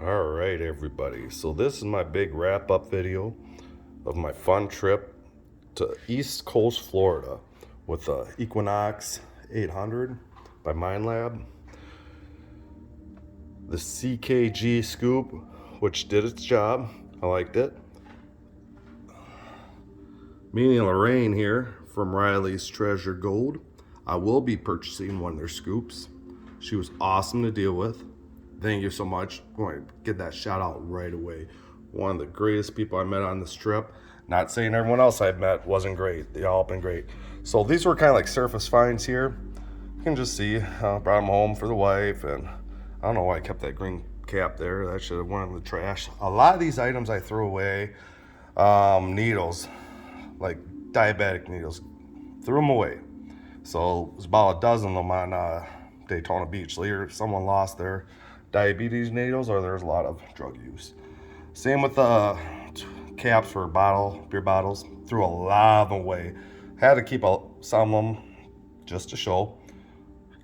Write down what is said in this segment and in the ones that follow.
All right, everybody. So this is my big wrap-up video of my fun trip to East Coast, Florida with the Equinox 800 by MindLab. The CKG scoop, which did its job. I liked it. Me and Lorraine here from Riley's Treasure Gold. I will be purchasing one of their scoops. She was awesome to deal with. Thank you so much. I'm going to get that shout out right away. One of the greatest people I met on this trip. Not saying everyone else I've met wasn't great. They all been great. So these were kind of like surface finds here. You can just see, brought them home for the wife, and I don't know why I kept that green cap there. That should have went in the trash. A lot of these items I threw away. Needles, like diabetic needles, threw them away. So there's about a dozen of them on Daytona Beach. So either someone lost their diabetes needles or there's a lot of drug use. Same with the caps for beer bottles. Threw a lot of them away. Had to keep some of them just to show.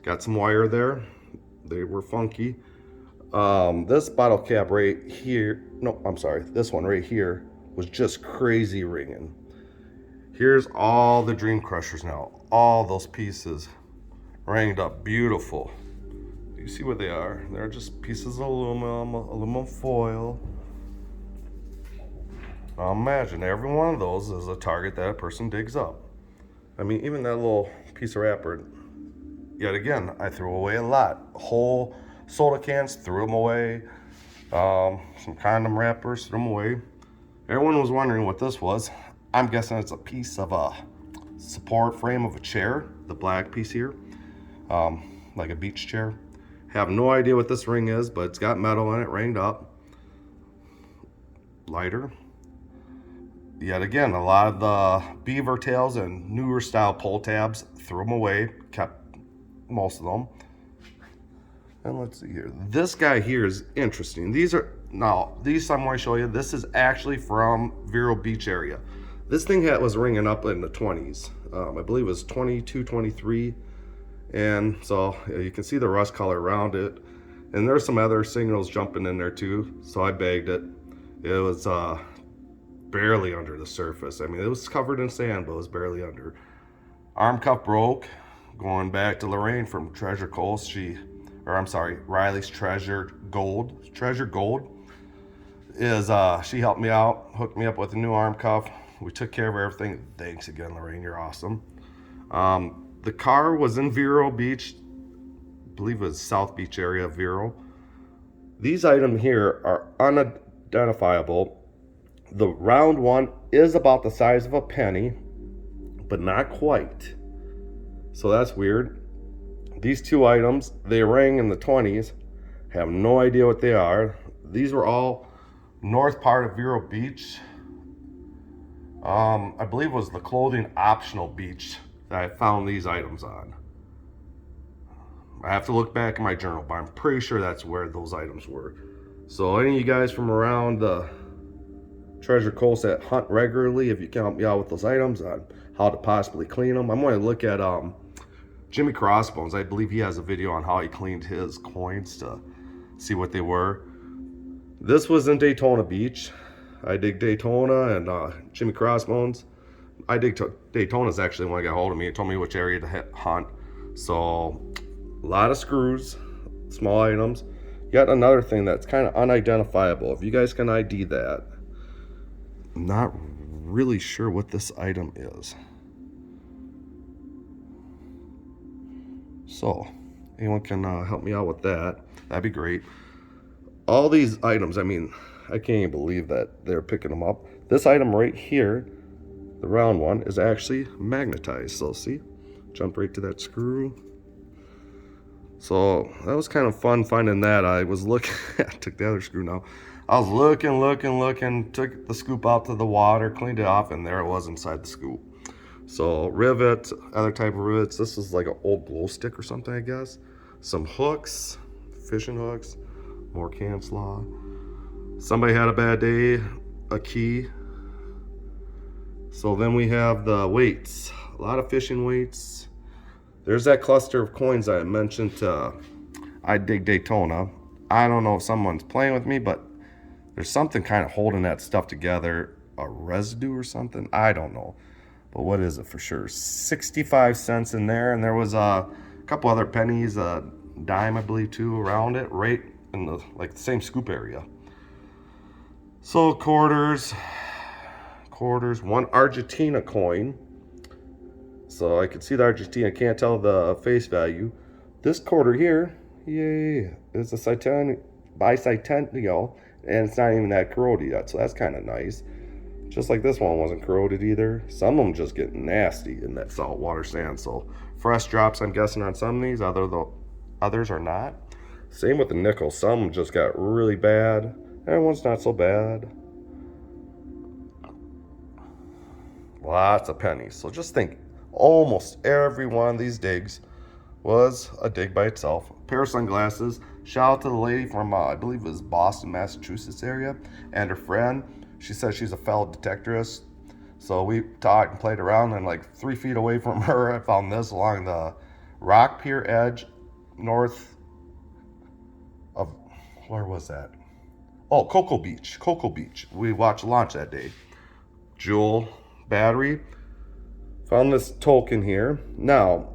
Got some wire there. They were funky. This bottle cap right here, no, I'm sorry, this one right here was just crazy ringing. Here's all the Dream Crushers now. All those pieces ringed up beautiful. You see what they are? They're just pieces of aluminum foil. Now imagine every one of those is a target that a person digs up. I mean, even that little piece of wrapper, yet again, I threw away a lot. Whole soda cans, threw them away. Some condom wrappers, threw them away. Everyone was wondering what this was. I'm guessing it's a piece of a support frame of a chair, the black piece here, like a beach chair. Have no idea what this ring is, but it's got metal in it, ringed up. Lighter. Yet again, a lot of the beaver tails and newer style pull tabs, threw them away, kept most of them. And let's see here. This guy here is interesting. These I'm going to show you. This is actually from Vero Beach area. This thing was ringing up in the 20s. I believe it was 22, 23. And so you can see the rust color around it. And there's some other signals jumping in there too. So I bagged it. It was barely under the surface. I mean, it was covered in sand, but it was barely under. Arm cuff broke. Going back to Lorraine from Treasure Coast, Riley's Treasure Gold. Treasure Gold is she helped me out, hooked me up with a new arm cuff. We took care of everything. Thanks again, Lorraine. You're awesome. The car was in Vero Beach. I believe it was South Beach area of Vero. These items here are unidentifiable. The round one is about the size of a penny, but not quite. So that's weird. These two items, they rang in the 20s. Have no idea what they are. These were all north part of Vero Beach. I believe it was the clothing optional beach that I found these items on. I have to look back in my journal, but I'm pretty sure that's where those items were. So any of you guys from around the Treasure Coast that hunt regularly, if you can help me out with those items on how to possibly clean them. I'm going to look at Jimmy Crossbones. I believe he has a video on how he cleaned his coins to see what they were. This was in Daytona Beach. I dig Daytona and Jimmy Crossbones. I dig Daytona's actually when I got hold of me. It told me which area to hunt. So a lot of screws, small items. Yet another thing that's kind of unidentifiable. If you guys can ID that, I'm not really sure what this item is. So anyone can help me out with that, that'd be great. All these items, I mean, I can't even believe that they're picking them up. This item right here, the round one, is actually magnetized. So see, jump right to that screw. So that was kind of fun finding that. I was looking, I took the other screw now. I was looking, took the scoop out to the water, cleaned it off, and there it was inside the scoop. So rivets, other type of rivets. This is like an old glow stick or something, I guess. Some hooks, fishing hooks, more can slaw. Somebody had a bad day, a key. So then we have the weights, a lot of fishing weights. There's that cluster of coins I mentioned. I dig Daytona. I don't know if someone's playing with me, but there's something kind of holding that stuff together. A residue or something. I don't know. But what is it for sure? 65 cents in there. And there was a couple other pennies, a dime, I believe, too, around it, right in the the same scoop area. So quarters, one Argentina coin. So I can see the Argentina, can't tell the face value. This quarter here, yay, it's a bicentennial, and it's not even that corroded yet, so that's kind of nice. Just like this one wasn't corroded either. Some of them just get nasty in that saltwater sand, so fresh drops, I'm guessing, on some of these, others are not. Same with the nickel, some just got really bad, and one's not so bad. Lots of pennies, so just think, almost every one of these digs was a dig by itself. A pair of sunglasses. Shout out to the lady from, I believe it was Boston, Massachusetts area, and her friend. She says she's a fellow detectorist. So we talked and played around, and like 3 feet away from her, I found this along the rock pier edge north of, where was that? Oh, Cocoa Beach. We watched launch that day. Jewel battery. Found this token here. Now,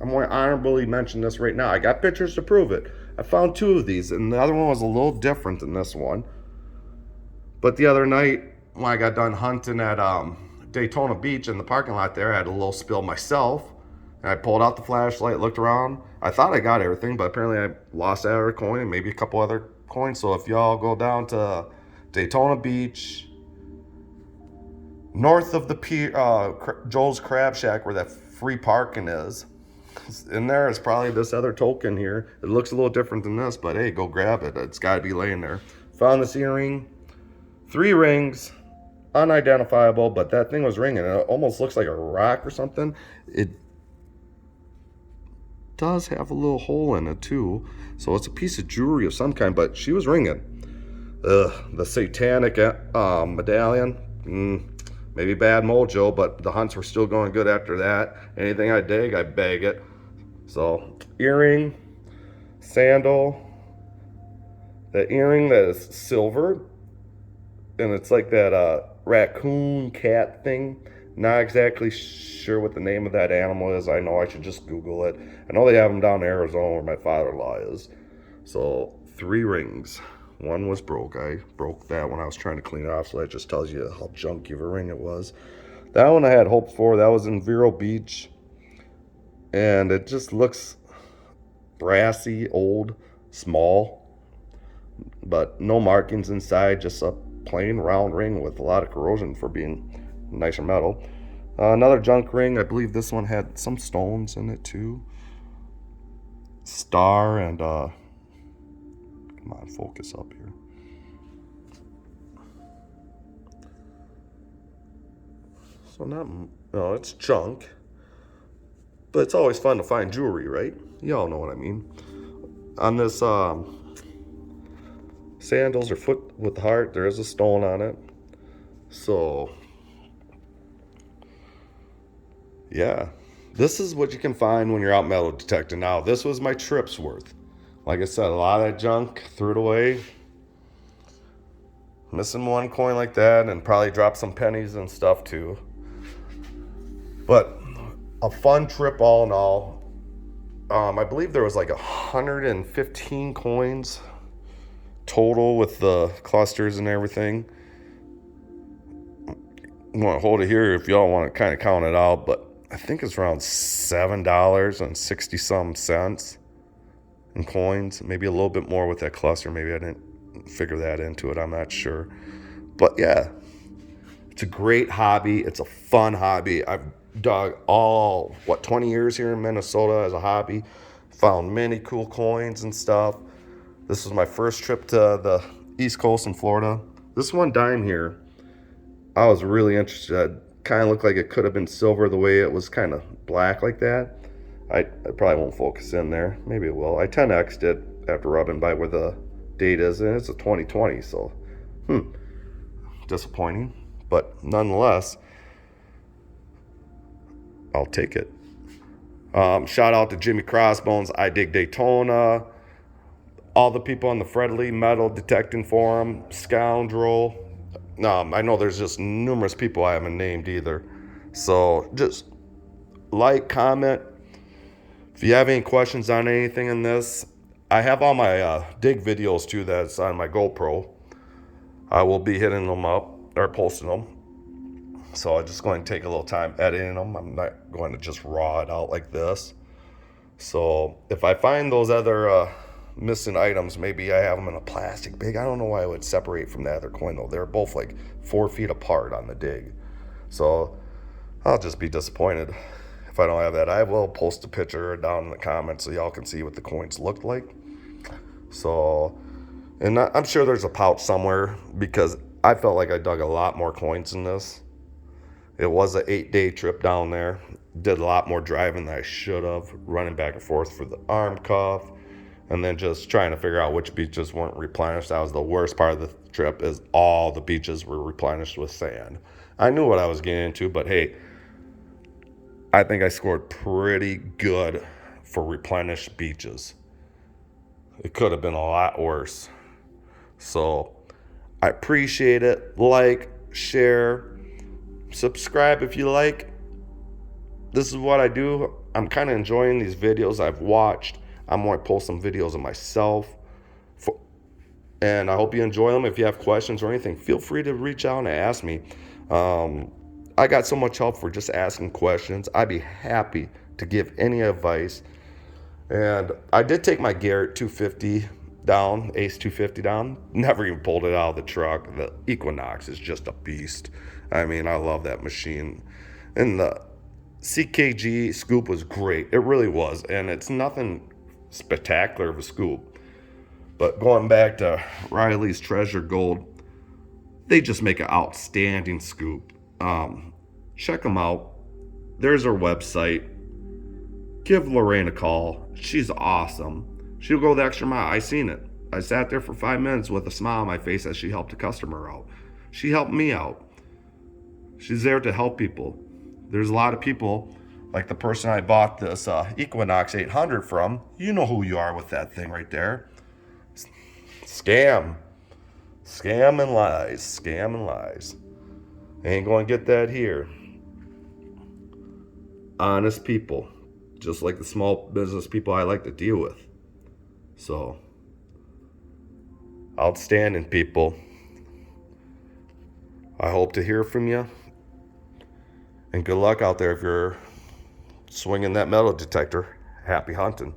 I'm going to honorably mention this right now. I got pictures to prove it. I found 2 of these, and the other one was a little different than this one. But the other night, when I got done hunting at Daytona Beach in the parking lot there, I had a little spill myself. And I pulled out the flashlight, looked around. I thought I got everything, but apparently I lost that other coin and maybe a couple other coins. So if y'all go down to Daytona Beach, north of the pier, Joel's Crab Shack, where that free parking is, in there is probably this other token here. It looks a little different than this, but hey, go grab it. It's got to be laying there. Found this earring. 3 rings. Unidentifiable, but that thing was ringing. It almost looks like a rock or something. It does have a little hole in it too. So it's a piece of jewelry of some kind, but she was ringing. The satanic medallion. Maybe bad mojo, but the hunts were still going good after that. Anything I dig, I bag it. So, earring, sandal. The earring that is silver, and it's like that raccoon cat thing. Not exactly sure what the name of that animal is. I know I should just Google it. I know they have them down in Arizona where my father-in-law is. So, 3 rings. One was broke. I broke that when I was trying to clean it off, so that just tells you how junky of a ring it was. That one I had hoped for. That was in Vero Beach. And it just looks brassy, old, small. But no markings inside, just a plain round ring with a lot of corrosion for being nicer metal. Another junk ring. I believe this one had some stones in it too. Star and come on, focus up here. So no, it's junk. But it's always fun to find jewelry, right? Y'all know what I mean. On this sandals or foot with heart, there is a stone on it. So, yeah. This is what you can find when you're out metal detecting. Now, this was my trip's worth. Like I said, a lot of that junk, threw it away. Missing one coin like that, and probably dropped some pennies and stuff too. But a fun trip all in all. I believe there was like 115 coins total with the clusters and everything. I want to hold it here if y'all want to kind of count it out, but I think it's around $7.60 some cents in coins. Maybe a little bit more with that cluster. Maybe I didn't figure that into it. I'm not sure. But yeah, it's a great hobby. It's a fun hobby. I've dug 20 years here in Minnesota as a hobby. Found many cool coins and stuff. This was my first trip to the East Coast in Florida. This one dime here, I was really interested. It kind of looked like it could have been silver the way it was kind of black like that. I probably won't focus in there. Maybe it will. I 10x'd it after rubbing by where the date is, and it's a 2020, so disappointing. But nonetheless, I'll take it. Shout out to Jimmy Crossbones. I dig Daytona. all the people on the Friendly Metal Detecting Forum, Scoundrel. I know there's just numerous people I haven't named either. So just like, comment. If you have any questions on anything in this, I have all my dig videos too that's on my GoPro. I will be hitting them up or posting them. So I'm just going to take a little time editing them. I'm not going to just raw it out like this. So if I find those other missing items, maybe I have them in a plastic bag. I don't know why I would separate from the other coin though. They're both like 4 feet apart on the dig. So I'll just be disappointed if I don't have that. I will post a picture down in the comments so y'all can see what the coins looked like. So, and I'm sure there's a pouch somewhere because I felt like I dug a lot more coins in this. It was an 8-day trip down there. Did a lot more driving than I should have, running back and forth for the arm cuff, and then just trying to figure out which beaches weren't replenished. That was the worst part of the trip, is all the beaches were replenished with sand. I knew what I was getting into, but hey, I think I scored pretty good for replenished beaches. It could have been a lot worse. So I appreciate it. Like, share, subscribe if you like. This is what I do. I'm kind of enjoying these videos I've watched. I'm going to post some videos of myself. And I hope you enjoy them. If you have questions or anything, feel free to reach out and ask me. I got so much help for just asking questions. I'd be happy to give any advice. And I did take my Garrett 250 down, Ace 250 down. Never even pulled it out of the truck. The Equinox is just a beast. I mean, I love that machine. And the CKG scoop was great. It really was. And it's nothing spectacular of a scoop. But going back to Riley's sTreasuredGold, they just make an outstanding scoop. Check them out. There's her website. Give Lorraine a call. She's awesome. She'll go the extra mile. I seen it. I sat there for 5 minutes with a smile on my face as she helped a customer out. She helped me out. She's there to help people. There's a lot of people, like the person I bought this Equinox 800 from. You know who you are with that thing right there. Scam. Scam and lies. Scam and lies. Ain't going to get that here. Honest people. Just like the small business people I like to deal with. So, outstanding people. I hope to hear from you. And good luck out there if you're swinging that metal detector. Happy hunting.